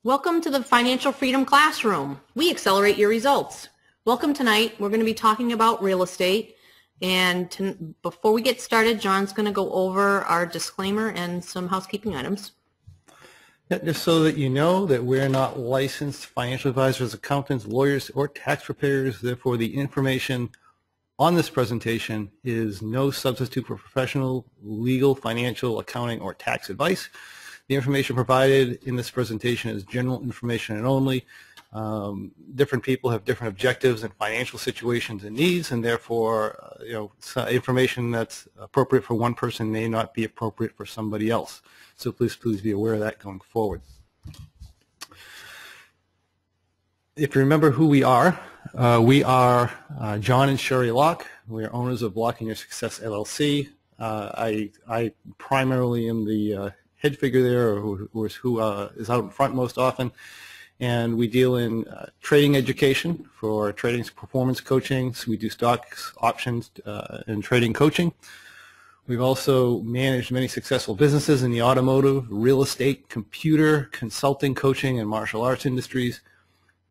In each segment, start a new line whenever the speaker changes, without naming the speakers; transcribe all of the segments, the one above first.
Welcome to the Financial Freedom Classroom. We accelerate your results. Welcome tonight. We're going to be talking about real estate. And before we get started, John's going to go over our disclaimer and some housekeeping items.
Yeah, just so that you know that we're not licensed financial advisors, accountants, lawyers, or tax preparers. Therefore, the information on this presentation is no substitute for professional, legal, financial, accounting, or tax advice. The information provided in this presentation is general information and only. Different people have different objectives and financial situations and needs, and therefore, information that's appropriate for one person may not be appropriate for somebody else. So please be aware of that going forward. If you remember who we are John and Sherry Locke. We are owners of Locke and Your Success LLC. I primarily am the head figure there, or who is out in front most often, and we deal in trading education for trading performance coaching. So we do stocks, options, and trading coaching. We've also managed many successful businesses in the automotive, real estate, computer, consulting, coaching, and martial arts industries.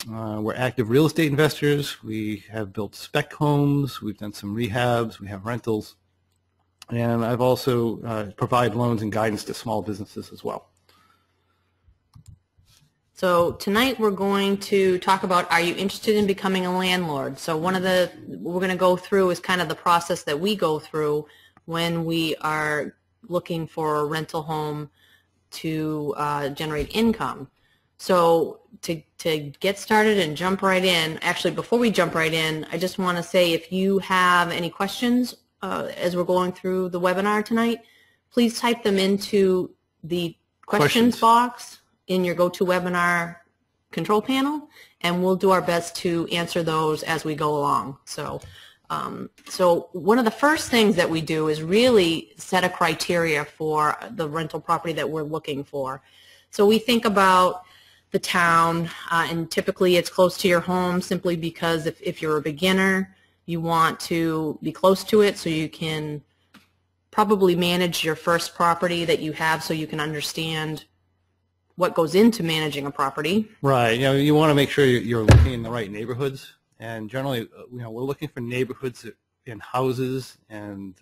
We're active real estate investors. We have built spec homes. We've done some rehabs. We have rentals. And I've also provide loans and guidance to small businesses as well.
So tonight we're going to talk about, are you interested in becoming a landlord? So what we're going to go through is kind of the process that we go through when we are looking for a rental home to generate income. So to get started and jump right in, actually before we jump right in, I just want to say if you have any questions as we're going through the webinar tonight, please type them into the questions box in your GoToWebinar control panel, and we'll do our best to answer those as we go along. So one of the first things that we do is really set a criteria for the rental property that we're looking for. So we think about the town, and typically it's close to your home simply because if you're a beginner, you want to be close to it so you can probably manage your first property that you have so you can understand what goes into managing a property.
Right. You want to make sure you're looking in the right neighborhoods. And generally, we're looking for neighborhoods in houses and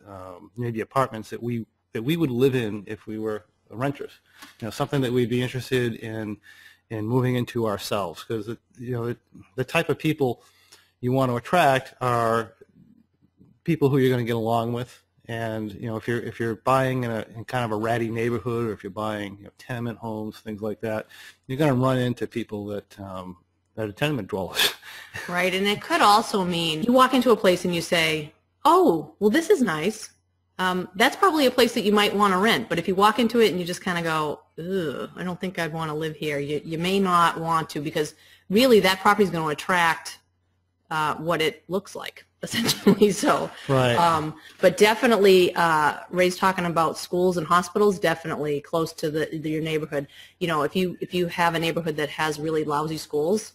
maybe apartments that we would live in if we were renters. Something that we'd be interested in moving into ourselves, because the type of people you want to attract are people who you're going to get along with. And if you're buying in kind of a ratty neighborhood, or if you're buying tenement homes, things like that, you're going to run into people that are tenement dwellers.
Right, and it could also mean you walk into a place and you say, oh, well, this is nice. That's probably a place that you might want to rent. But if you walk into it and you just kind of go, ugh, I don't think I'd want to live here, you may not want to, because really that property is going to attract what it looks like, essentially. So,
right.
But definitely, Ray's talking about schools and hospitals, definitely close to your neighborhood. If you have a neighborhood that has really lousy schools.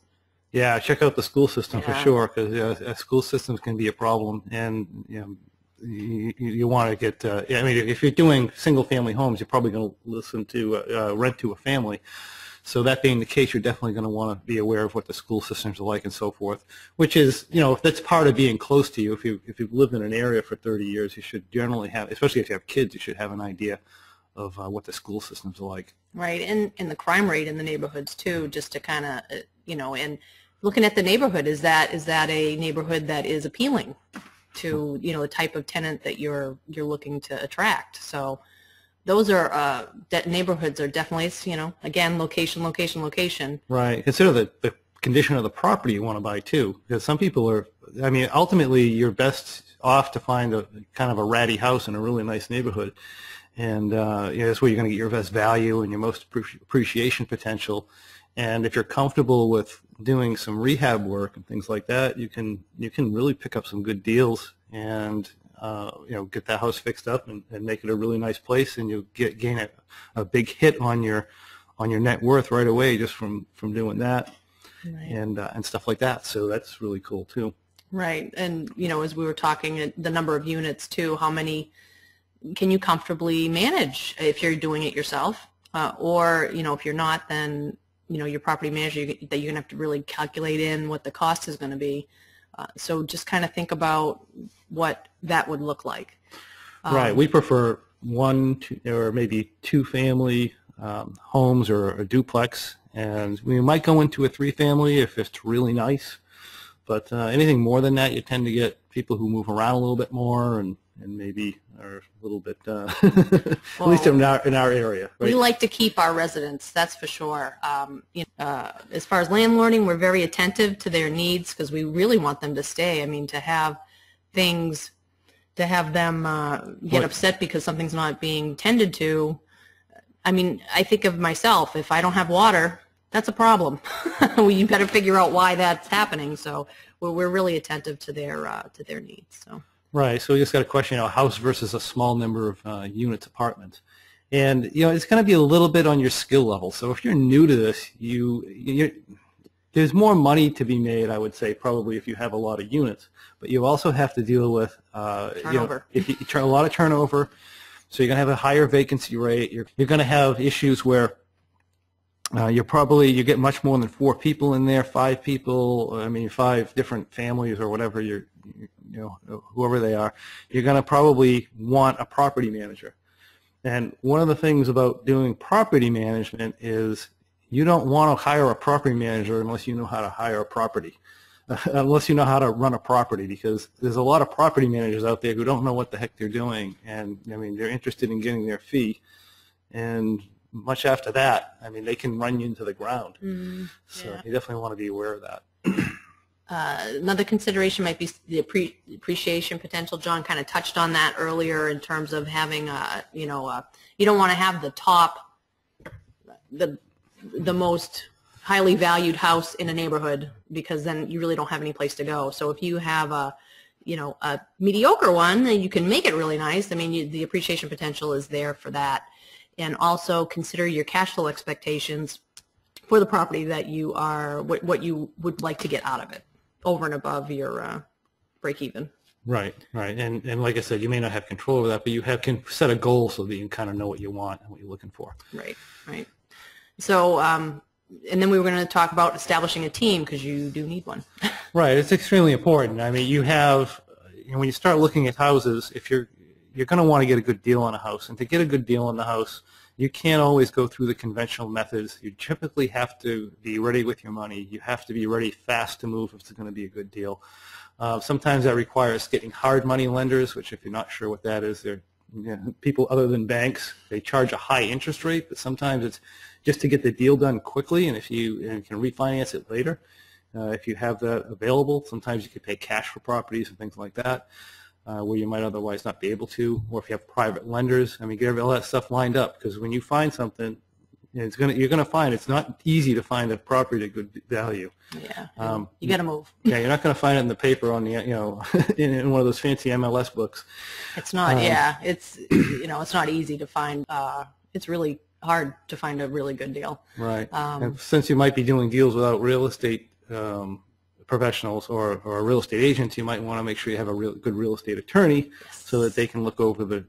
Yeah, check out the school system for sure, because school systems can be a problem, and you want to get. If you're doing single-family homes, you're probably going to listen to rent to a family. So that being the case, you're definitely going to want to be aware of what the school systems are like and so forth, which is, if that's part of being close to you. If you've lived in an area for 30 years, you should generally have, especially if you have kids, you should have an idea of what the school systems are like.
Right, and the crime rate in the neighborhoods too, just to kind of, and looking at the neighborhood, is that a neighborhood that is appealing to, the type of tenant that you're looking to attract. So those are neighborhoods are definitely, again, location.
Right. Consider the condition of the property you want to buy too, because some people are. Ultimately, you're best off to find a kind of a ratty house in a really nice neighborhood, and that's where you're going to get your best value and your most appreciation potential. And if you're comfortable with doing some rehab work and things like that, you can really pick up some good deals and get that house fixed up and make it a really nice place, and you'll gain a big hit on your net worth right away just from doing that. Right. And stuff like that. So that's really cool too.
Right, and as we were talking, the number of units too. How many can you comfortably manage if you're doing it yourself, or if you're not, then your property manager that you're going to have to really calculate in what the cost is going to be. So just kind of think about what that would look like.
Right. We prefer one or maybe two family homes or a duplex, and we might go into a three family if it's really nice. But anything more than that, you tend to get people who move around a little bit more and maybe are a little bit, at least in our area. Right?
We like to keep our residents, that's for sure. As far as landlording, we're very attentive to their needs because we really want them to stay. I mean, to have things, to have them get upset because something's not being tended to. I mean, I think of myself, if I don't have water, that's a problem. You better figure out why that's happening. So we're really attentive to their needs. So.
Right. So we just got a question, a house versus a small number of units, apartments. And, it's going to be a little bit on your skill level. So if you're new to this, there's more money to be made, I would say, probably if you have a lot of units. But you also have to deal with,
turnover.
If you a lot of turnover. So you're going to have a higher vacancy rate. You're going to have issues where you get much more than 4 people in there, 5 people. I mean, 5 different families or whatever whoever they are. You're going to probably want a property manager. And one of the things about doing property management is you don't want to hire a property manager unless you know how to hire a property, unless you know how to run a property, because there's a lot of property managers out there who don't know what the heck they're doing, and I mean they're interested in getting their fee, and much after that, I mean they can run you into the ground. So you definitely want to be aware of that.
Another consideration might be the appreciation potential. John kind of touched on that earlier in terms of having you don't want to have the most highly valued house in a neighborhood, because then you really don't have any place to go. So if you have a mediocre one, then you can make it really nice. I mean, the appreciation potential is there for that. And also consider your cash flow expectations for the property that you are, what you would like to get out of it over and above your break even.
Right. And like I said, you may not have control over that, but you can set a goal so that you can kind of know what you want and what you're looking for.
Right. So, and then we were going to talk about establishing a team, because you do need one.
Right. It's extremely important. I mean, you have, when you start looking at houses, if you're going to want to get a good deal on a house, and to get a good deal on the house, you can't always go through the conventional methods. You typically have to be ready with your money. You have to be ready fast to move if it's going to be a good deal. Sometimes that requires getting hard money lenders, which if you're not sure what that is, they're people other than banks. They charge a high interest rate, but sometimes it's just to get the deal done quickly, and if you can refinance it later. If you have that available, sometimes you can pay cash for properties and things like that, where you might otherwise not be able to, or if you have private lenders. I mean, get all that stuff lined up, because when you find something, you're going to find it's not easy to find a property at good value.
Yeah, you got to move.
Yeah, you're not going to find it in the paper on the in one of those fancy MLS books.
It's not. It's it's not easy to find. It's really hard to find a really good deal.
Right. And since you might be doing deals without real estate professionals or real estate agents, you might want to make sure you have a good real estate attorney, so that they can look over the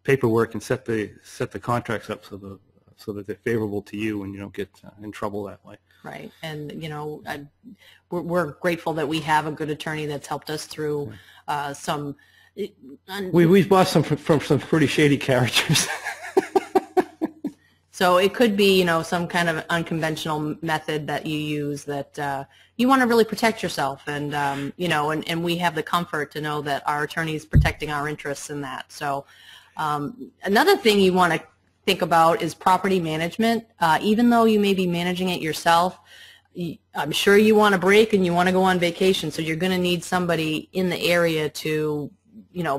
paperwork and set the contracts up so that they're favorable to you and you don't get in trouble that way.
Right. And we're grateful that we have a good attorney that's helped us through some.
We've bought some from some pretty shady characters.
So it could be, some kind of unconventional method that you use that you want to really protect yourself, and and we have the comfort to know that our attorney is protecting our interests in that. So another thing you want to think about is property management. Even though you may be managing it yourself, I'm sure you want a break and you want to go on vacation, so you're going to need somebody in the area to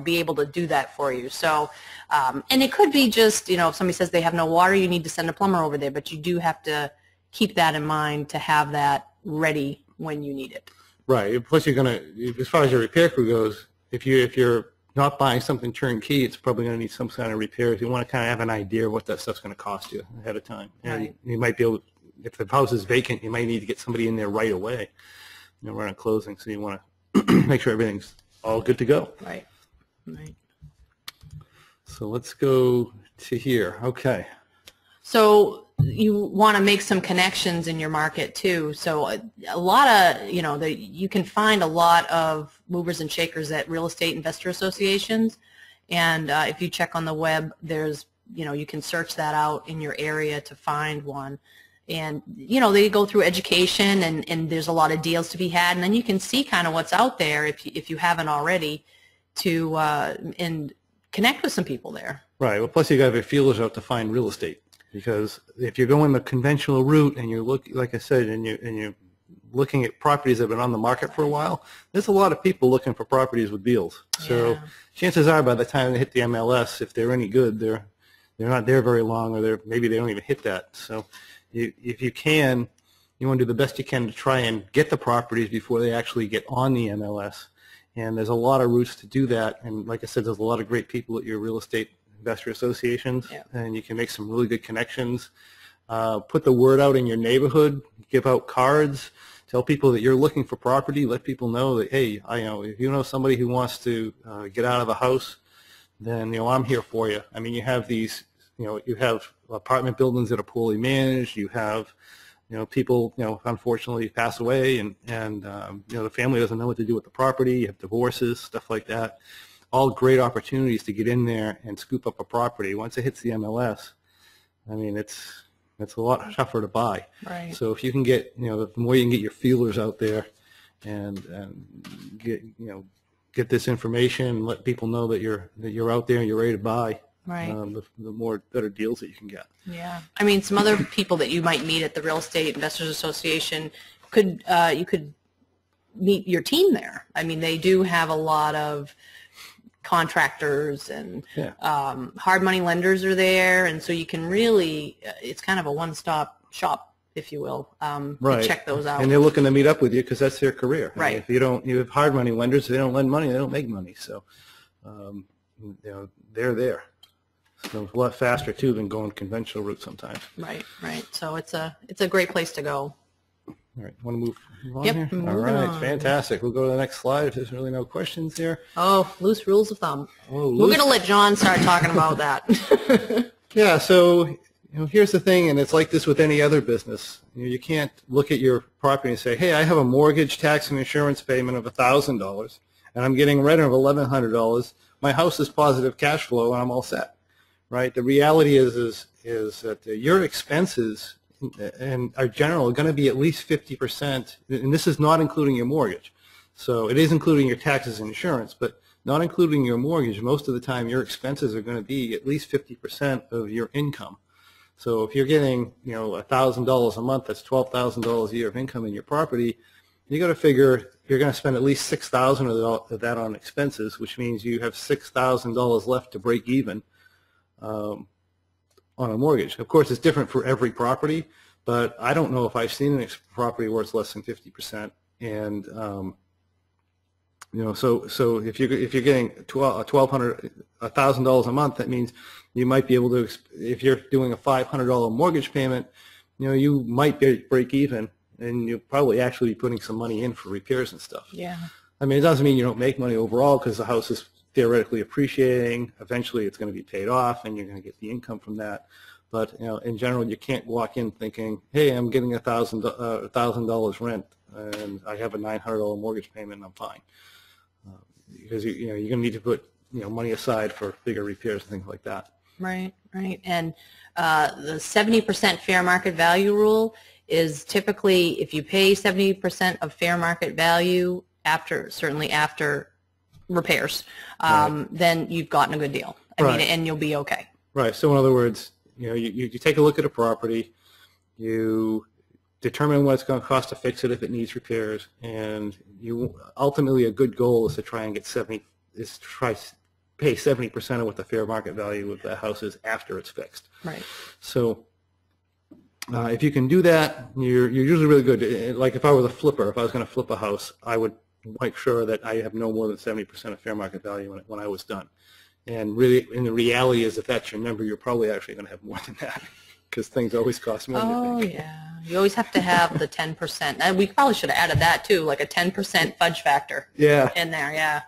be able to do that for you. So, and it could be just, if somebody says they have no water, you need to send a plumber over there, but you do have to keep that in mind to have that ready when you need it.
Right. Plus, you're going to, as far as your repair crew goes, if you're not buying something turnkey, it's probably going to need some kind of repairs. You want to kind of have an idea of what that stuff's going to cost you ahead of time.
Right.
You might be able, if the house is vacant, you might need to get somebody in there right away. We're on closing, so you want to make sure everything's all good to go.
Right.
So let's go to here. Okay.
So you want to make some connections in your market too. So a lot of, you can find a lot of movers and shakers at real estate investor associations. And if you check on the web, there's, you can search that out in your area to find one. And, they go through education and there's a lot of deals to be had. And then you can see kind of what's out there if you haven't already to, and connect with some people there.
Right. Well, plus you got to have your feelers out to find real estate. Because if you're going the conventional route and you look, like I said, and you're looking at properties that have been on the market for a while, there's a lot of people looking for properties with deals. So chances are by the time they hit the MLS, if they're any good, they're not there very long, or maybe they don't even hit that. So if you can, you want to do the best you can to try and get the properties before they actually get on the MLS. And there's a lot of routes to do that. And like I said, there's a lot of great people at your real estate investor associations, and you can make some really good connections. Put the word out in your neighborhood, give out cards, tell people that you're looking for property, let people know that, hey, if you know somebody who wants to get out of the house, then I'm here for you. I mean, you have these, you have apartment buildings that are poorly managed, you have people unfortunately pass away, and the family doesn't know what to do with the property, you have divorces, stuff like that. All great opportunities to get in there and scoop up a property. Once it hits the MLS, I mean, it's a lot tougher to buy.
Right.
So if you can get, the more you can get your feelers out there and get this information and let people know that you're out there and you're ready to buy,
right.
the better deals that you can get.
Yeah. I mean, some other people that you might meet at the Real Estate Investors Association you could meet your team there. I mean, they do have a lot of contractors and hard money lenders are there, and so you can really, it's kind of a one-stop shop, if you will, to check those out.
And they're looking to meet up with you because that's their career.
Right.
I mean, if you have hard money lenders, they don't lend money, they don't make money. So, they're there. So it's a lot faster too than going conventional route sometimes.
Right, right. So it's a great place to go.
All right, want to move on
Yep,
here?
moving
All right,
on.
fantastic. We'll go to the next slide if there's really no questions here.
Oh, loose rules of thumb.
Oh,
We're going to let John start talking about that.
Yeah, so here's the thing, and it's like this with any other business. You can't look at your property and say, hey, I have a mortgage, tax, and insurance payment of $1,000, and I'm getting rent of $1,100. My house is positive cash flow, and I'm all set, right? The reality is that your expenses and are general going to be at least 50%, and this is not including your mortgage. So it is including your taxes and insurance, but not including your mortgage. Most of the time your expenses are going to be at least 50% of your income. So if you're getting $1,000 a month, that's $12,000 a year of income in your property, you got to figure you're going to spend at least $6,000 of that on expenses, which means you have $6,000 left to break even on a mortgage. Of course, it's different for every property, but I don't know if I've seen a property where it's less than 50%. And so if you're getting $1,000 a month, that means you might be able to, if you're doing a $500 mortgage payment, you might break even, and you'll probably actually be putting some money in for repairs and stuff.
Yeah.
I mean, it doesn't mean you don't make money overall, because the house is theoretically appreciating. Eventually it's going to be paid off and you're going to get the income from that. But in general, you can't walk in thinking, hey, I'm getting $1,000 rent and I have a $900 mortgage payment and I'm fine. Because you're going to need to put money aside for bigger repairs and things like that. Right,
right. And the 70% fair market value rule is typically, if you pay 70% of fair market value certainly after repairs, then you've gotten a good deal. I mean, and you'll be okay.
Right. So in other words, you take a look at a property, you determine what it's going to cost to fix it if it needs repairs, and ultimately a good goal is to try and pay 70% of what the fair market value of the house is after it's fixed. Right. So if you can do that, you're usually really good. Like if I was a flipper, if I was going to flip a house, I would make sure that I have no more than 70% of fair market value when I was done. And really, and the reality is, if that's your number, you're probably actually going to have more than that, because things always cost more than you think. Oh, yeah. You always have to have the 10%. And we probably should have added that, too, like a 10% fudge factor in there,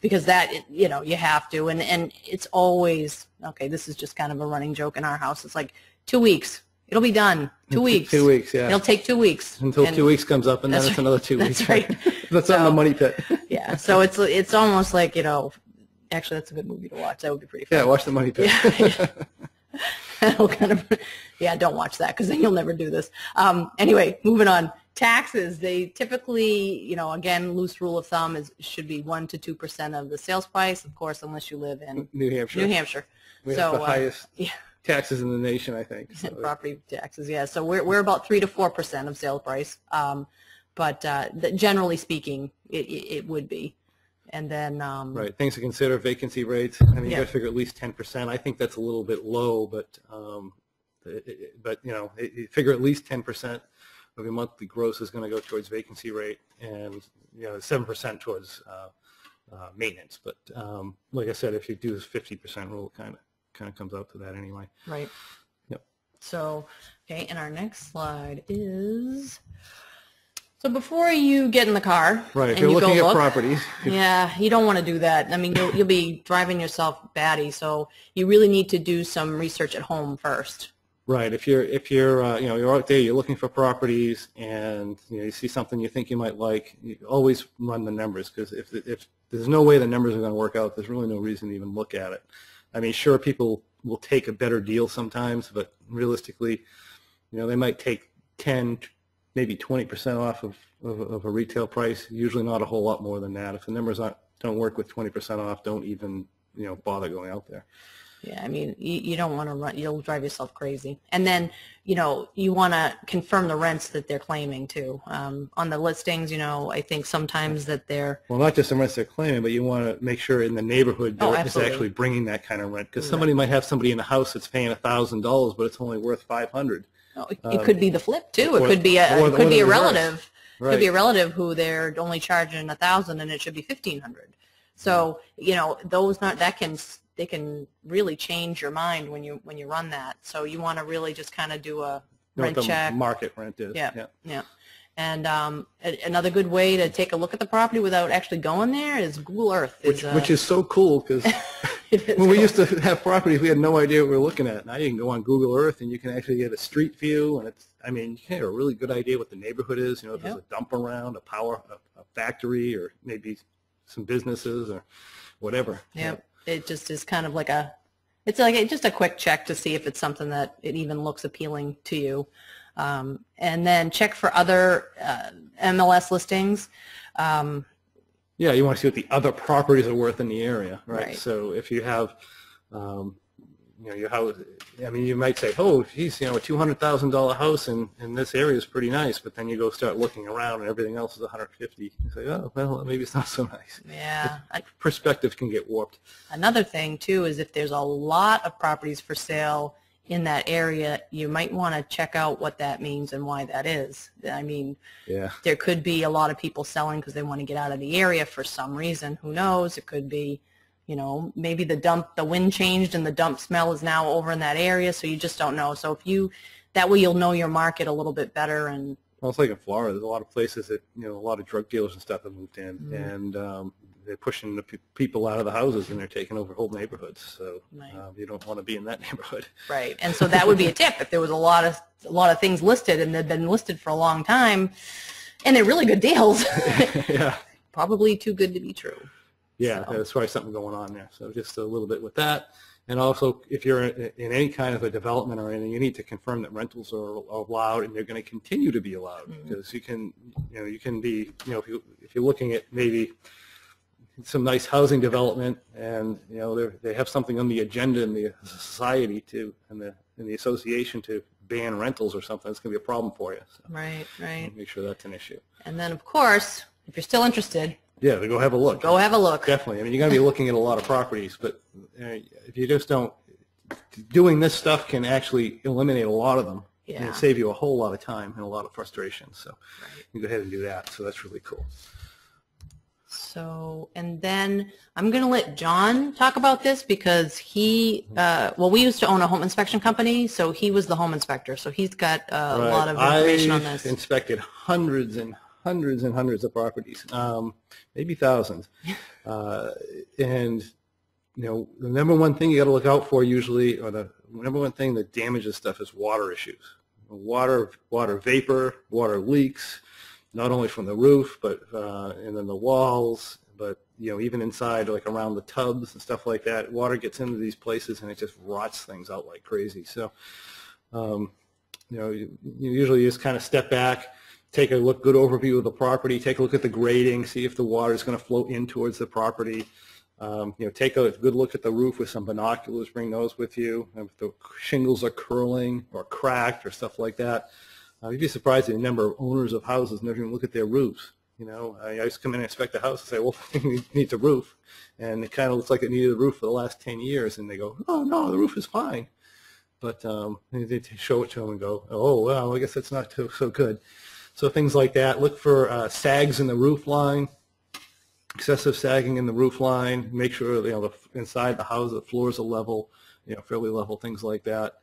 because that, you have to. And it's always, okay, this is just kind of a running joke in our house. It's like 2 weeks
It'll be done. 2 weeks.
2 weeks, yeah.
It'll take 2 weeks.
Until 2 weeks comes up, and then it's another 2 weeks.
That's right.
That's on the money pit.
Yeah, so it's almost like, you know, actually that's a good movie to watch. That would be pretty fun.
Yeah, watch the money pit.
That'll kind of, yeah, don't watch that because then you'll never do this. Anyway, moving on. Taxes, they typically, you know, again, loose rule of thumb is should be 1 to 2% of the sales price, of course, unless you live in
New Hampshire.
New Hampshire.
We have the highest taxes in the nation, I think. So.
Property taxes, yeah. So we're about 3 to 4% of sales price, but generally speaking, it would be. And then
right, things to consider: vacancy rates. I mean, you got to figure at least 10%. I think that's a little bit low, but you know, you figure at least 10% of your monthly gross is going to go towards vacancy rate, and you know, 7% towards maintenance. But like I said, if you do this 50% rule, kind of comes out to that anyway.
Right.
Yep.
So, okay, and our next slide is. So before you get in the car,
right, if
and
you're
you
looking
go
at
look,
properties,
yeah, you don't want to do that. I mean, you'll be driving yourself batty. So you really need to do some research at home first.
Right. If you're you know, you're out there, you're looking for properties, and you know, you see something you think you might like, you always run the numbers, because if there's no way the numbers are going to work out, there's really no reason to even look at it. I mean, sure, people will take a better deal sometimes, but realistically, you know, they might take 10, maybe 20% off of a retail price. Usually not a whole lot more than that. If the numbers don't work with 20% off, don't even, you know, bother going out there.
Yeah, I mean, you don't want to run, you'll drive yourself crazy. And then, you know, you want to confirm the rents that they're claiming too. On the listings, you know, I think sometimes that they're...
Well, not just the rents they're claiming, but you want to make sure in the neighborhood is actually bringing that kind of rent. Because somebody might have somebody in the house that's paying $1,000, but it's only worth $500.
Oh, it could be the flip too. It could be a relative. Right. It could be a relative who they're only charging $1,000 and it should be $1,500. So, you know, they can really change your mind when you run that. So you want to really just kind of do a rent check.
Market rent is.
Yeah. And another good way to take a look at the property without actually going there is Google Earth.
Which is so cool, because when we used to have properties, we had no idea what we were looking at. Now you can go on Google Earth and you can actually get a street view, and I mean, you can get a really good idea what the neighborhood is. You know, if there's a dump around, a factory, or maybe some businesses or whatever.
Yeah. It just is kind of like just a quick check to see if it's something that it even looks appealing to you. And then check for other MLS listings.
Yeah, you want to see what the other properties are worth in the area, right? So if you have, you know, your house, I mean, you might say, oh, geez, you know, a $200,000 house in this area is pretty nice, but then you go start looking around and everything else is $150,000. You say, oh, well, maybe it's not so nice.
Yeah.
Perspective can get warped.
Another thing, too, is if there's a lot of properties for sale in that area, you might want to check out what that means and why that is. I mean, there could be a lot of people selling because they want to get out of the area for some reason. Who knows? It could be, you know, maybe the wind changed and the dump smell is now over in that area, so you just don't know. So that way you'll know your market a little bit better. And
well, it's like in Florida, there's a lot of places that, you know, a lot of drug dealers and stuff have moved in, and they're pushing the people out of the houses and they're taking over whole neighborhoods. So you don't want to be in that neighborhood.
Right, and so that would be a tip. If there was a lot of things listed and they've been listed for a long time, and they're really good deals, probably too good to be true.
Yeah, so there's probably something going on there. So just a little bit with that. And also, if you're in any kind of a development or anything, you need to confirm that rentals are allowed, and they're going to continue to be allowed. Because you can be, you know, if you're looking at maybe some nice housing development, and you know they have something on the agenda in the society in the association to ban rentals or something, it's going to be a problem for you. So
right.
Make sure that's an issue.
And then, of course, if you're still interested.
Yeah, to go have a look.
Go have a look.
Definitely. I mean, you're going to be looking at a lot of properties, but if you just don't, doing this stuff can actually eliminate a lot of them.
Yeah.
And save you a whole lot of time and a lot of frustration. So you go ahead and do that. So that's really cool.
So, and then I'm going to let John talk about this because he, well, we used to own a home inspection company, so he was the home inspector. So he's got a lot of information on this.
I've inspected hundreds and hundreds of properties, maybe thousands. And, you know, the number one thing you got to look out for usually, or the number one thing that damages stuff is water issues. water vapor, water leaks, not only from the roof, but and then the walls, but even inside, like around the tubs and stuff like that. Water gets into these places and it just rots things out like crazy. So, you usually just kind of step back, take a good overview of the property, take a look at the grading, see if the water is going to flow in towards the property. Take a good look at the roof with some binoculars, bring those with you. If the shingles are curling or cracked or stuff like that, you'd be surprised at the number of owners of houses never even look at their roofs. I used to come in and inspect the house and say, well, it needs a roof. And it kind of looks like it needed a roof for the last 10 years. And they go, oh, no, the roof is fine. But they show it to them and go, oh, well, I guess that's not so good. So things like that. Look for sags in the roof line, excessive sagging in the roof line. Make sure inside the house the floors are level, fairly level, things like that.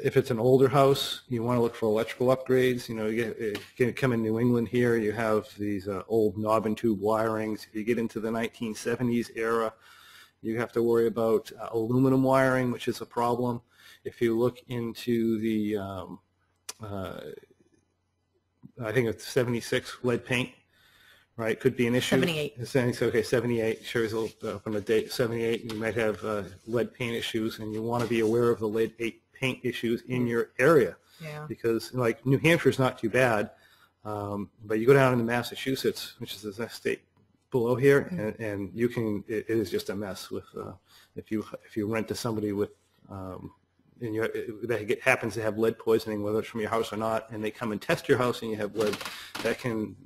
If it's an older house, you want to look for electrical upgrades. You come in New England here, you have these old knob and tube wirings. If you get into the 1970s era, you have to worry about aluminum wiring, which is a problem. If you look into the, I think it's 76 lead paint, right, could be an issue.
78.
Okay, 78 shows from the date 78. You might have lead paint issues, and you want to be aware of the lead paint issues in your area.
Yeah.
Because like New Hampshire's not too bad, but you go down into Massachusetts, which is the next state below here, and you can. It is just a mess with if you rent to somebody with. That happens to have lead poisoning, whether it's from your house or not, and they come and test your house and you have lead, that can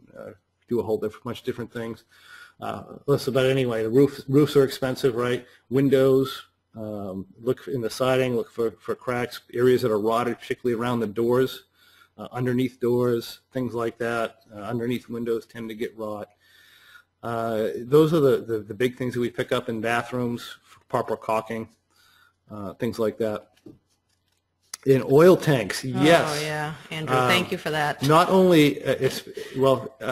do a whole bunch of different things. But anyway, the roofs are expensive, right? Windows, look in the siding, look for cracks, areas that are rotted, particularly around the doors, underneath doors, things like that. Underneath windows tend to get rot. Those are the big things that we pick up in bathrooms, proper caulking, things like that. In oil tanks, yes.
Oh, yeah. Andrew, thank you for that.
Not only,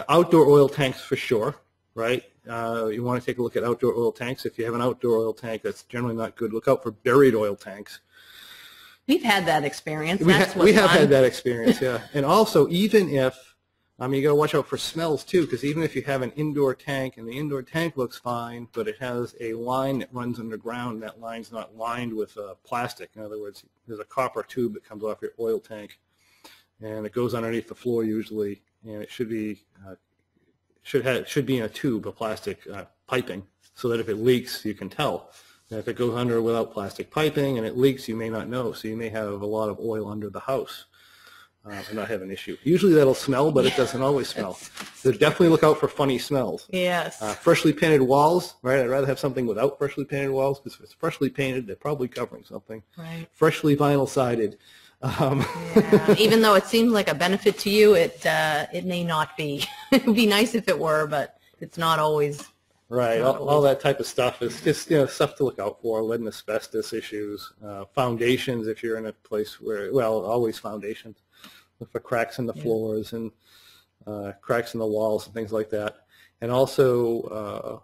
outdoor oil tanks for sure, right? You want to take a look at outdoor oil tanks. If you have an outdoor oil tank, that's generally not good. Look out for buried oil tanks.
We've had that experience.
We have had that experience, yeah. And also, even if, you got to watch out for smells too, because even if you have an indoor tank and the indoor tank looks fine, but it has a line that runs underground, that line's not lined with plastic. In other words, there's a copper tube that comes off your oil tank, and it goes underneath the floor usually, and it should be in a tube of plastic piping, so that if it leaks, you can tell. And if it goes under without plastic piping and it leaks, you may not know, so you may have a lot of oil under the house. And not have an issue. Usually that'll smell, but it doesn't always smell. So definitely look out for funny smells.
Yes.
Freshly painted walls, right? I'd rather have something without freshly painted walls, because if it's freshly painted, they're probably covering something.
Right.
Freshly vinyl sided.
Yeah. Even though it seems like a benefit to you, it may not be. It would be nice if it were, but it's not always.
Right. All that type of stuff is just stuff to look out for. Lead and asbestos issues, foundations. If you're in a place where, always foundations. Look for cracks in the floors and cracks in the walls and things like that. And also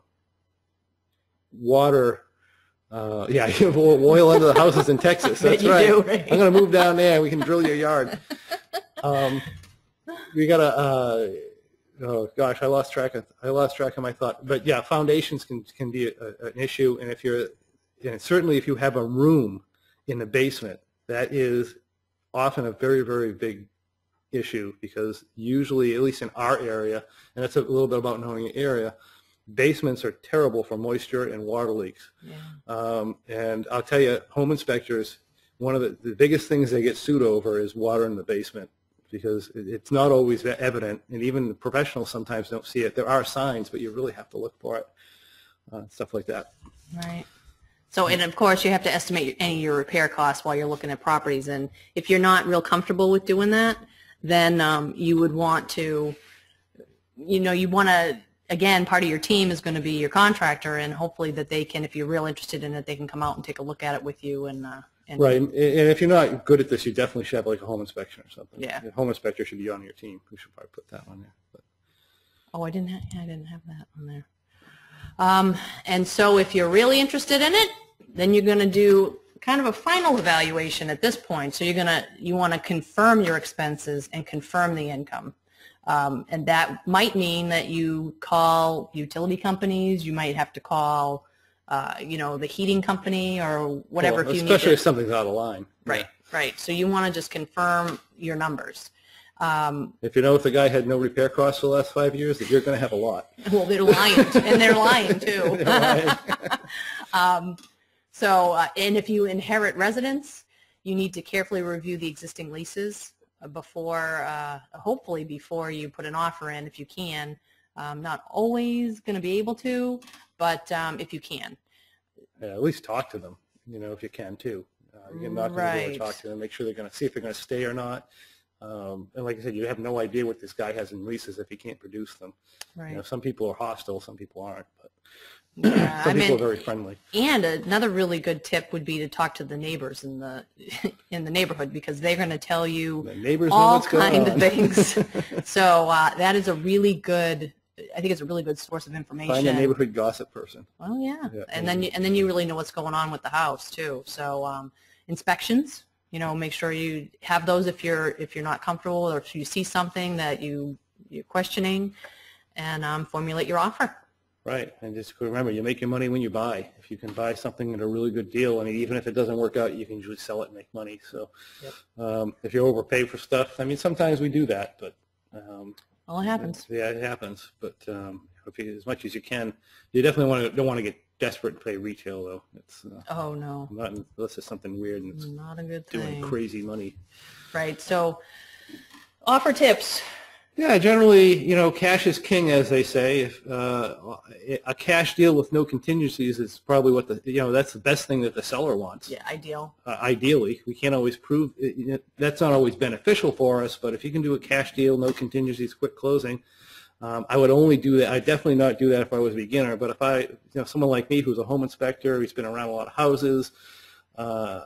water. You have oil under the houses in Texas. That's right.
Right.
I'm going to move down there. We can drill your yard. We got to. Oh gosh, I lost track of my thought. But yeah, foundations can be an issue, and certainly if you have a room in the basement, that is often a very, very big issue, because usually, at least in our area, and that's a little bit about knowing the area, basements are terrible for moisture and water leaks. Yeah. And I'll tell you, home inspectors, one of the biggest things they get sued over is water in the basement, because it's not always evident, and even the professionals sometimes don't see it. There are signs, but you really have to look for it, stuff like that.
Right. So, and of course, you have to estimate any of your repair costs while you're looking at properties, and if you're not real comfortable with doing that, then you would want to, again, part of your team is going to be your contractor, and hopefully that they can, if you're real interested in it, they can come out and take a look at it with you. And
right, and if you're not good at this, you definitely should have like a home inspection or something.
Yeah.
The home inspector should be on your team. We should probably put that on there. But.
Oh, I didn't have that on there. And so if you're really interested in it, then you're going to do kind of a final evaluation at this point. So you want to confirm your expenses and confirm the income. And that might mean that you call utility companies. You might have to call, the heating company or whatever.
Well, especially if something's out of line.
Right, right. So you want to just confirm your numbers.
If you know if the guy had no repair costs for the last 5 years, that you're going to have a lot.
Well, they're lying, and they're lying too.
They're lying.
And if you inherit residence, you need to carefully review the existing leases hopefully before you put an offer in, if you can. Not always going to be able to, but if you can.
Yeah, at least talk to them, if you can too. You can knock on the door and talk to them, make sure they're going to see if they're going to stay or not. And like I said, you have no idea what this guy has in leases if he can't produce them.
Right.
Some people are hostile, some people aren't, but
yeah,
some people are very friendly.
And another really good tip would be to talk to the neighbors in the neighborhood, because they're going to tell you all kinds of things. So that is I think it's a really good source of information.
Find a neighborhood gossip person.
Well, yeah. And then you really know what's going on with the house too. So inspections, make sure you have those if you're not comfortable, or if you see something that you're questioning, and formulate your offer.
Right, and just remember, you make your money when you buy. If you can buy something at a really good deal, even if it doesn't work out, you can usually sell it and make money. So if you overpay for stuff, sometimes we do that, but
well, it happens.
Yeah, it happens. But as much as you can, you definitely don't want to get desperate and pay retail, though. It's
oh no,
not unless it's something weird and it's
not a good thing.
Doing crazy money. Right.
So offer tips.
Yeah, generally, cash is king, as they say. A cash deal with no contingencies is probably what that's the best thing that the seller wants.
Yeah, ideal.
Ideally, we can't always prove that's not always beneficial for us. But if you can do a cash deal, no contingencies, quick closing, I would only do that. I'd definitely not do that if I was a beginner. But if someone like me who's a home inspector, who's been around a lot of houses, and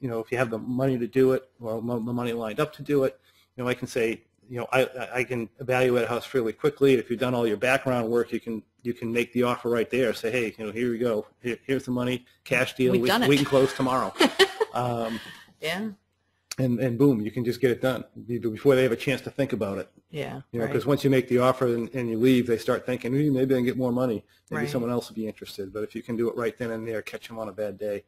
if you have the money to do it, or the money lined up to do it. I can say, I can evaluate a house fairly quickly. If you've done all your background work, you can make the offer right there. Say, hey, here we go. Here's the money, cash deal. We can close tomorrow.
Yeah.
And boom, you can just get it done before they have a chance to think about it.
Yeah.
Because once you make the offer and you leave, they start thinking, maybe I can get more money. Maybe someone else will be interested. But if you can do it right then and there, catch them on a bad day,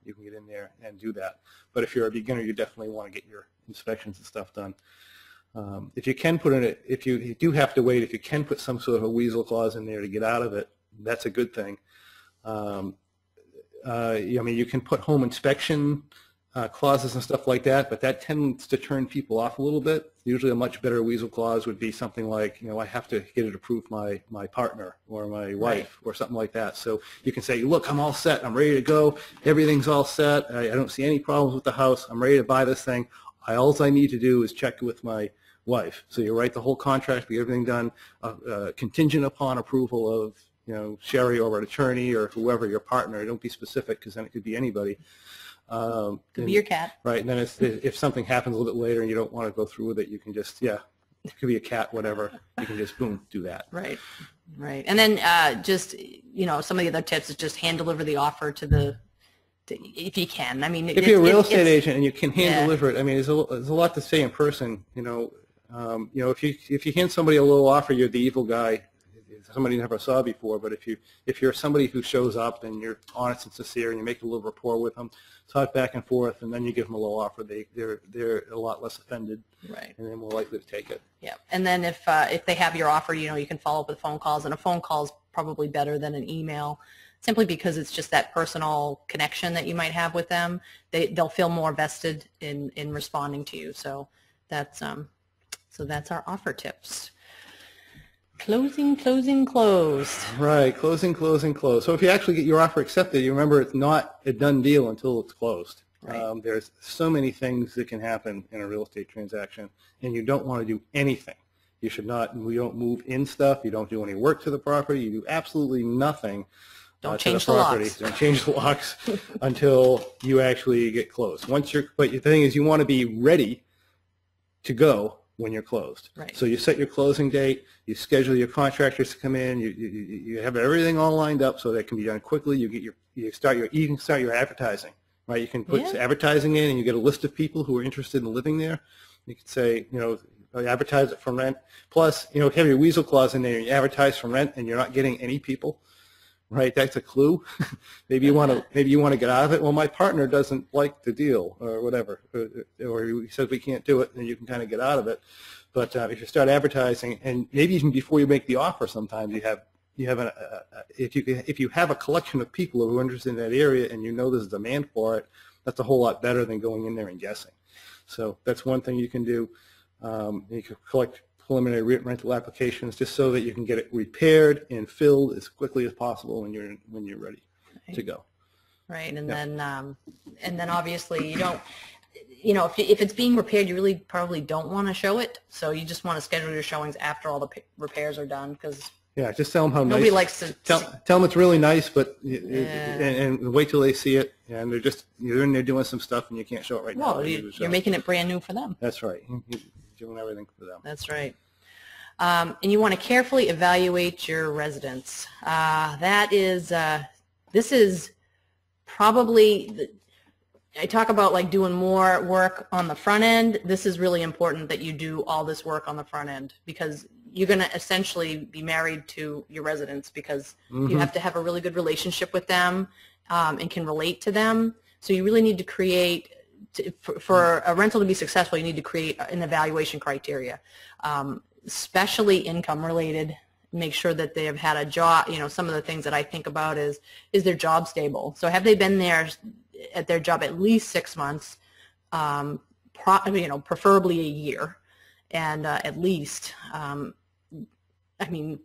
you can get in there and do that. But if you're a beginner, you definitely want to get your inspections and stuff done. If you can if you do have to wait, if you can put some sort of a weasel clause in there to get out of it, that's a good thing. You can put home inspection clauses and stuff like that, but that tends to turn people off a little bit. Usually a much better weasel clause would be something like, I have to get it approved my partner or my wife or something like that. So you can say, look, I'm all set. I'm ready to go. Everything's all set. I don't see any problems with the house. I'm ready to buy this thing. All I need to do is check with my wife. So you write the whole contract, get everything done, contingent upon approval of, Sherry or an attorney or whoever, your partner. Don't be specific, because then it could be anybody.
Could be your cat.
Right, and then if something happens a little bit later and you don't want to go through with it, you can just, it could be a cat, whatever. You can just, boom, do that.
Right. And then some of the other tips is just hand deliver the offer if you can.
If you're a real estate agent and you can hand deliver it, there's a lot to say in person. If you hand somebody a little offer, you're the evil guy. Somebody you never saw before. But if you're somebody who shows up and you're honest and sincere and you make a little rapport with them, talk back and forth, and then you give them a little offer, they're a lot less offended,
right?
And they're more likely to take it.
Yeah, and then if they have your offer, you can follow up with phone calls, and a phone call is probably better than an email, simply because it's just that personal connection that you might have with them. They'll feel more vested in responding to you. So that's our offer tips. Closing, closed.
Right, closing, closed. So if you actually get your offer accepted, you remember it's not a done deal until it's closed. Right. There's so many things that can happen in a real estate transaction, and you don't want to do anything. You don't move in stuff. You don't do any work to the property. You do absolutely nothing.
Don't change the locks.
Don't change the locks until you actually get closed. But the thing is, you want to be ready to go when you're closed.
Right.
So you set your closing date, you schedule your contractors to come in, you have everything all lined up so that it can be done quickly. You get you can start your advertising, right? You can put
Yeah.
advertising in, and you get a list of people who are interested in living there. You can say, advertise it for rent. Plus, have your weasel clause in there. You advertise for rent, and you're not getting any people, right? That's a clue. maybe you want to get out of it. Well, my partner doesn't like the deal, or whatever, or he says we can't do it, then you can kind of get out of it. But if you start advertising, and maybe even before you make the offer, sometimes if you have a collection of people who are interested in that area, and there's demand for it, that's a whole lot better than going in there and guessing. So that's one thing you can do. You can collect preliminary rental applications just so that you can get it repaired and filled as quickly as possible when you're ready to go.
Right, and then obviously you don't. If it's being repaired, you really probably don't want to show it. So you just want to schedule your showings after all the repairs are done, because
just tell them how
nobody
nice.
likes to
tell them it's really nice, but and wait till they see it. And you're in there doing some stuff, and you can't show it right now.
Well, you're making it brand new for them.
That's right. You're doing everything for them.
That's right. And you want to carefully evaluate your residents. This is probably. I talk about like doing more work on the front end. This is really important that you do all this work on the front end, because you're going to essentially be married to your residents, because you have to have a really good relationship with them and can relate to them. So you really need to create, for a rental to be successful, you need to create an evaluation criteria, especially income related. Make sure that they have had a job. Some of the things that I think about is their job stable? So have they been there at their job at least 6 months, preferably a year, and at least, of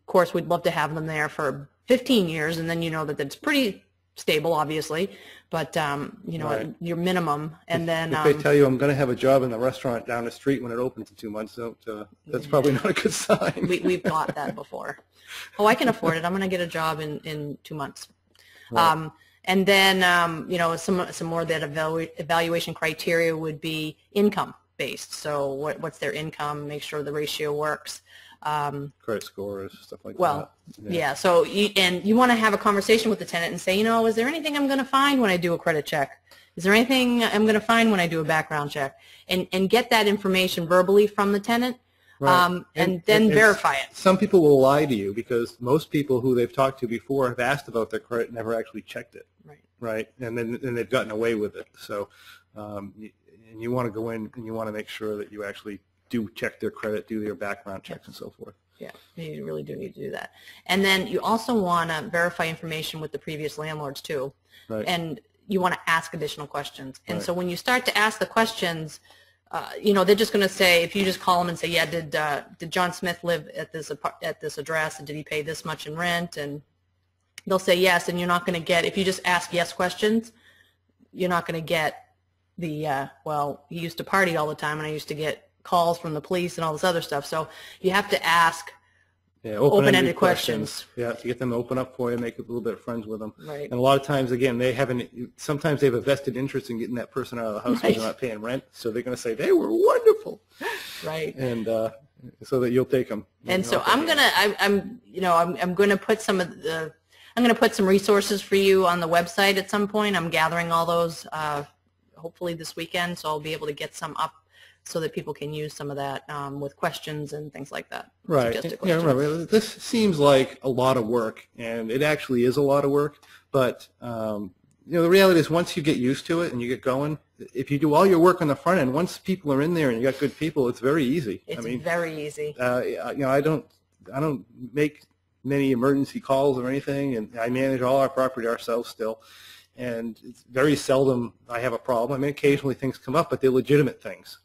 course, we'd love to have them there for 15 years, and then that it's pretty stable, obviously, but right. Your minimum, and then
if they tell you I'm going to have a job in the restaurant down the street when it opens in 2 months, that's probably not a good sign.
We've got that before. Oh, I can afford it. I'm going to get a job in 2 months.
Right.
And then, some more of that evaluation criteria would be income based. So what's their income? Make sure the ratio works.
Credit scores, stuff like that.
Well, yeah. So you want to have a conversation with the tenant and say, is there anything I'm going to find when I do a credit check? Is there anything I'm going to find when I do a background check? And get that information verbally from the tenant. Right. And then verify it.
Some people will lie to you, because most people who they've talked to before have asked about their credit, never actually checked it. Right. And then they've gotten away with it. So, and you want to go in and you want to make sure that you actually do check their credit, do their background checks, and so forth.
Yeah, you really do need to do that. And then you also want to verify information with the previous landlords too.
Right.
And you want to ask additional questions. And so when you start to ask the questions, they're just going to say, if you just call them and say, yeah, did John Smith live at this address, and did he pay this much in rent? And they'll say yes, and you're not going to get, if you just ask yes questions, you're not going to get the, well, he used to party all the time, and I used to get calls from the police and all this other stuff. So you have to ask open-ended questions.
Yeah, to get them to open up for you, make a little bit of friends with them.
Right.
And a lot of times, again, sometimes they have a vested interest in getting that person out of the house because they're not paying rent. So they're going to say, they were wonderful.
Right.
And so that you'll take them.
And so I'm going to put I'm going to put some resources for you on the website at some point. I'm gathering all those hopefully this weekend, so I'll be able to get some up so that people can use some of that with questions and things like that.
Right. Yeah, remember, this seems like a lot of work, and it actually is a lot of work, but the reality is, once you get used to it and you get going, if you do all your work on the front end, once people are in there and you got good people, it's very easy.
It's very easy.
I don't make many emergency calls or anything, and I manage all our property ourselves still. And it's very seldom I have a problem. I mean, occasionally things come up, but they're legitimate things.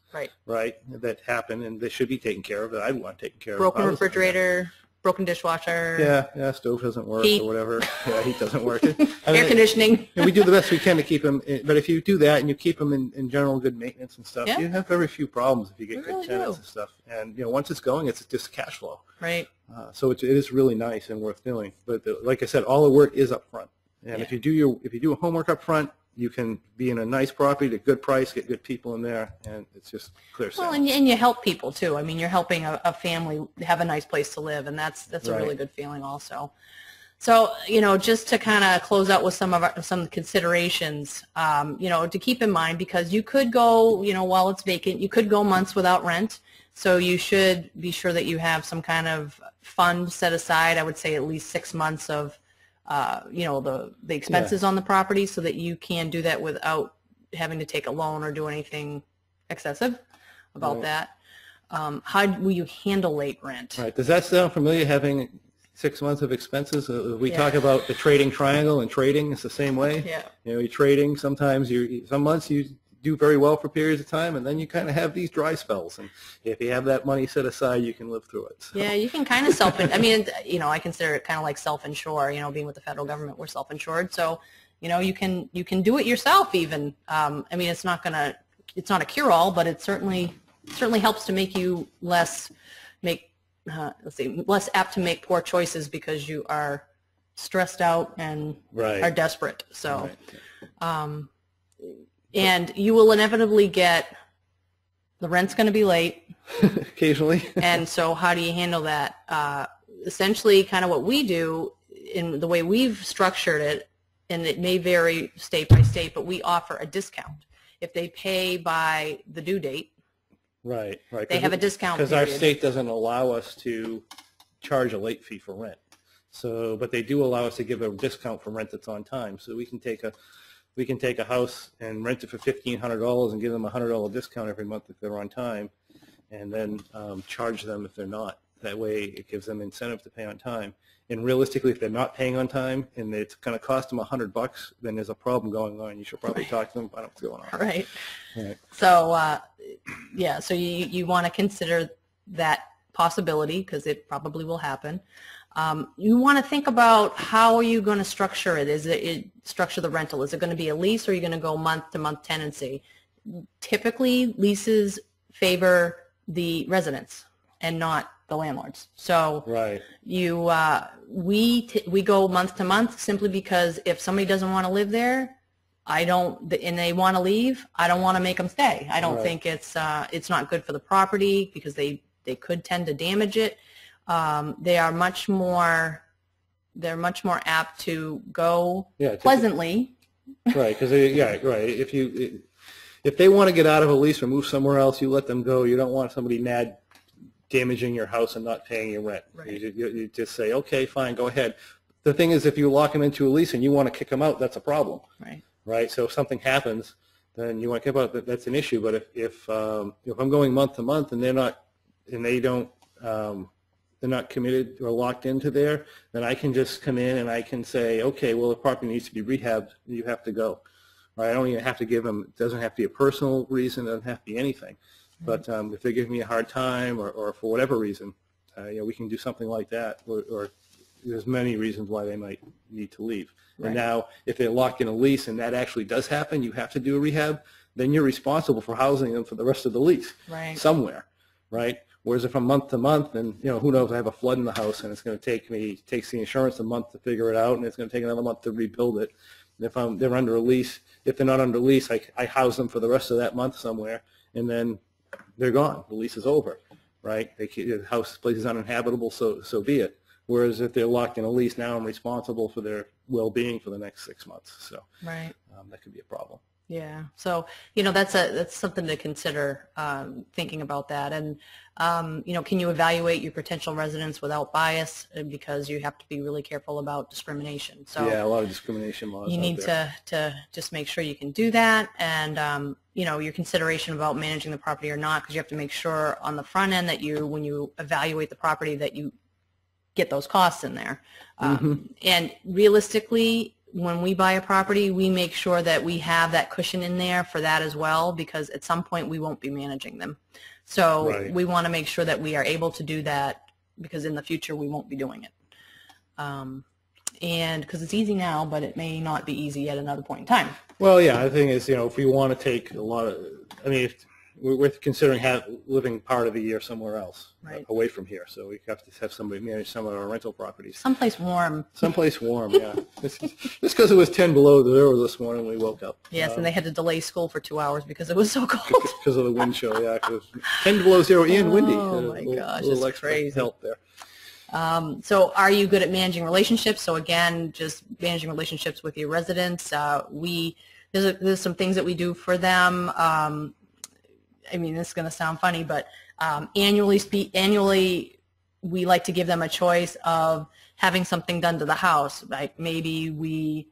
Right, that happen, and they should be taken care of, that I want taken care of.
Broken refrigerator, broken dishwasher.
Yeah, stove doesn't work,
heat.
Or whatever. Yeah, heat doesn't work.
Air conditioning.
We do the best we can to keep them, but if you do that and you keep them in general good maintenance and stuff, you have very few problems if you get good tenants and stuff. And once it's going, it's just cash flow.
Right.
So it is really nice and worth doing. But like I said, all the work is up front. And if you do your homework up front, you can be in a nice property at a good price, get good people in there, and it's just clear sailing.
Well, and you help people too. I mean, you're helping a family have a nice place to live, and that's a really good feeling also. So, just to kind of close out with some considerations, to keep in mind, because you could go, while it's vacant, you could go months without rent. So you should be sure that you have some kind of fund set aside. I would say at least 6 months of, the expenses on the property, so that you can do that without having to take a loan or do anything excessive about that. How will you handle late rent?
Right. Does that sound familiar, having 6 months of expenses? We talk about the trading triangle, and trading is the same way.
Yeah.
You're trading. Sometimes some months you do very well for periods of time, and then you kind of have these dry spells. And if you have that money set aside, you can live through it. So.
Yeah, you can kind of I mean, I consider it kind of like self-insure. Being with the federal government, we're self-insured, so you can do it yourself even. I mean, it's not a cure-all, but it certainly helps to make you less apt to make poor choices because you are stressed out and are desperate. So, and you will inevitably the rent's going to be late.
Occasionally.
And so how do you handle that? Essentially, kind of what we do in the way we've structured it, and it may vary state by state, but we offer a discount. If they pay by the due date,
right.
They have a discount
because our state doesn't allow us to charge a late fee for rent. So, but they do allow us to give a discount for rent that's on time. So we can take a house and rent it for $1,500 and give them a $100 discount every month if they're on time, and then charge them if they're not. That way, it gives them incentive to pay on time. And realistically, if they're not paying on time and it's going to cost them $100, then there's a problem going on. You should probably talk to them about what's going on.
Right. So, so you want to consider that possibility, because it probably will happen. You want to think about how are you going to structure it. Structure the rental? Is it going to be a lease, or are you going to go month-to-month tenancy? Typically, leases favor the residents and not the landlords. So we go month to month simply because if somebody doesn't want to live there, and they want to leave, I don't want to make them stay. I don't think it's not good for the property, because they could tend to damage it. They are much more apt to go pleasantly.
Right, because if they want to get out of a lease or move somewhere else, you let them go. You don't want somebody mad damaging your house and not paying your rent. Right. You just say, okay, fine, go ahead. The thing is, if you lock them into a lease and you want to kick them out, that's a problem. Right. So if something happens, then you want to kick them out. That's an issue. But if I'm going month to month and they're not committed or locked into there, then I can just come in and I can say, okay, well, the property needs to be rehabbed. You have to go. Right? I don't even have to give them. It doesn't have to be a personal reason. It doesn't have to be anything. But if they give me a hard time or for whatever reason, we can do something like that. Or there's many reasons why they might need to leave. Right. And now, if they're locked in a lease and that actually does happen, you have to do a rehab, then you're responsible for housing them for the rest of the lease somewhere, right? Whereas if I'm month to month, then who knows? I have a flood in the house, and it's going to takes the insurance a month to figure it out, and it's going to take another month to rebuild it. And if they're under a lease, if they're not under a lease, I house them for the rest of that month somewhere, and then they're gone. The lease is over, right? The place is uninhabitable, so be it. Whereas if they're locked in a lease, now I'm responsible for their well-being for the next 6 months. So that could be a problem.
Yeah. So, that's something to consider, thinking about that. And, can you evaluate your potential residents without bias? Because you have to be really careful about discrimination. So
yeah, a lot of discrimination laws.
You need to just make sure you can do that. And, your consideration about managing the property or not, because you have to make sure on the front end that when you evaluate the property, that you get those costs in there. And realistically, when we buy a property, we make sure that we have that cushion in there for that as well, because at some point we won't be managing them. So we want to make sure that we are able to do that, because in the future we won't be doing it. And because it's easy now, but it may not be easy at another point in time.
Well, yeah, the thing is, if we want to take a lot of, if we're considering living part of the year somewhere else, away from here. So we have to have somebody manage some of our rental properties.
Someplace warm.
Someplace warm, yeah. Just because it was 10 below zero this morning when we woke up.
Yes, and they had to delay school for 2 hours because it was so cold.
Because of the wind chill, yeah. 10 below zero and windy.
Oh, my gosh, it's crazy.
Help there.
So are you good at managing relationships? So again, just managing relationships with your residents. There's some things that we do for them. I mean, this is going to sound funny, but annually we like to give them a choice of having something done to the house. Like maybe we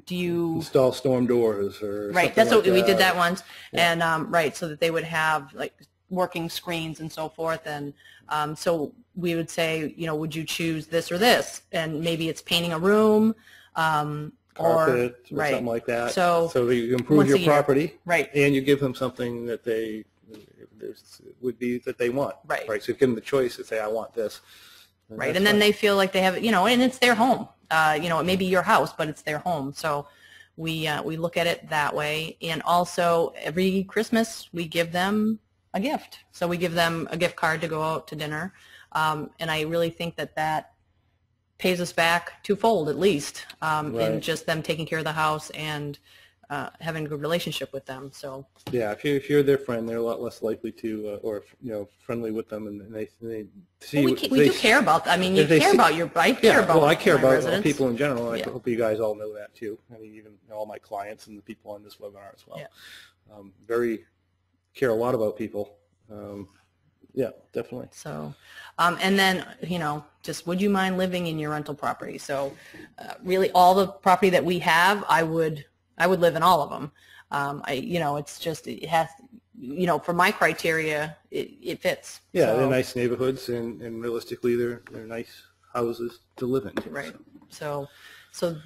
do you
install storm doors or
right? That's
like
what we did that once,
yeah.
and right, so that they would have like working screens and so forth, and so we would say, you know, would you choose this or this? And maybe it's painting a room,
carpet or
right,
something like that.
So
you improve your property,
right,
and you give them something that would be that they want,
right.
So you give them the choice to say, I want this.
Right, and then they feel like they have, you know, and it's their home. You know, it may be your house, but it's their home. So we look at it that way. And also every Christmas we give them a gift. So we give them a gift card to go out to dinner. And I really think that pays us back twofold at least in just them taking care of the house and having a good relationship with them. So
yeah, if you're their friend, they're a lot less likely to, or you know, friendly with them, and they see.
Well, we do care about. I mean, you care about your. I care about.
Well, I care about
residents.
People in general. And
yeah.
I hope you guys all know that too. I mean, even all my clients and the people on this webinar as well.
Yeah.
Care a lot about people. Yeah, definitely.
So, and then, you know, just would you mind living in your rental property? So, really, all the property that we have, I would live in all of them. You know, it's just, it has, you know, for my criteria, it fits.
Yeah,
so,
they're nice neighborhoods, and realistically, they're nice houses to live in.
Right. So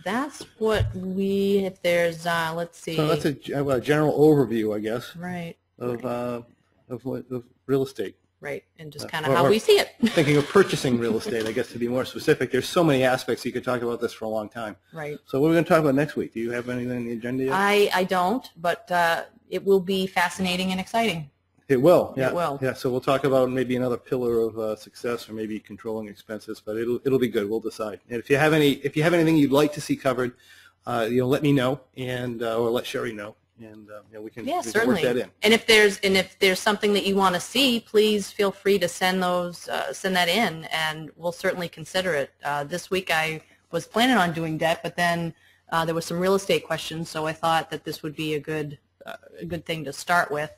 that's what if there's, let's see.
So that's a general overview, I guess.
Right.
Of real estate.
Right, and just kind of how we see it.
Thinking of purchasing real estate, I guess, to be more specific. There's so many aspects you could talk about this for a long time.
Right.
So what are we going to talk about next week? Do you have anything on the agenda yet?
I don't, but it will be fascinating and exciting.
It will. Yeah.
It will.
Yeah. So we'll talk about maybe another pillar of success, or maybe controlling expenses. But it'll be good. We'll decide. And if you have anything you'd like to see covered, you know, let me know, and or let Sherry know. And you know, we can work that in.
And if there's something that you want to see, please feel free to send that in, and we'll certainly consider it. This week I was planning on doing debt, but then there was some real estate questions, so I thought that this would be a good thing to start with.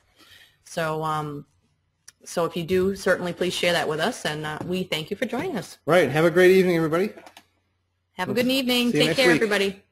So so if you do, certainly please share that with us, and we thank you for joining us.
Right. Have a great evening, everybody.
Have a good evening.
See you
Take
next
care,
week.
everybody.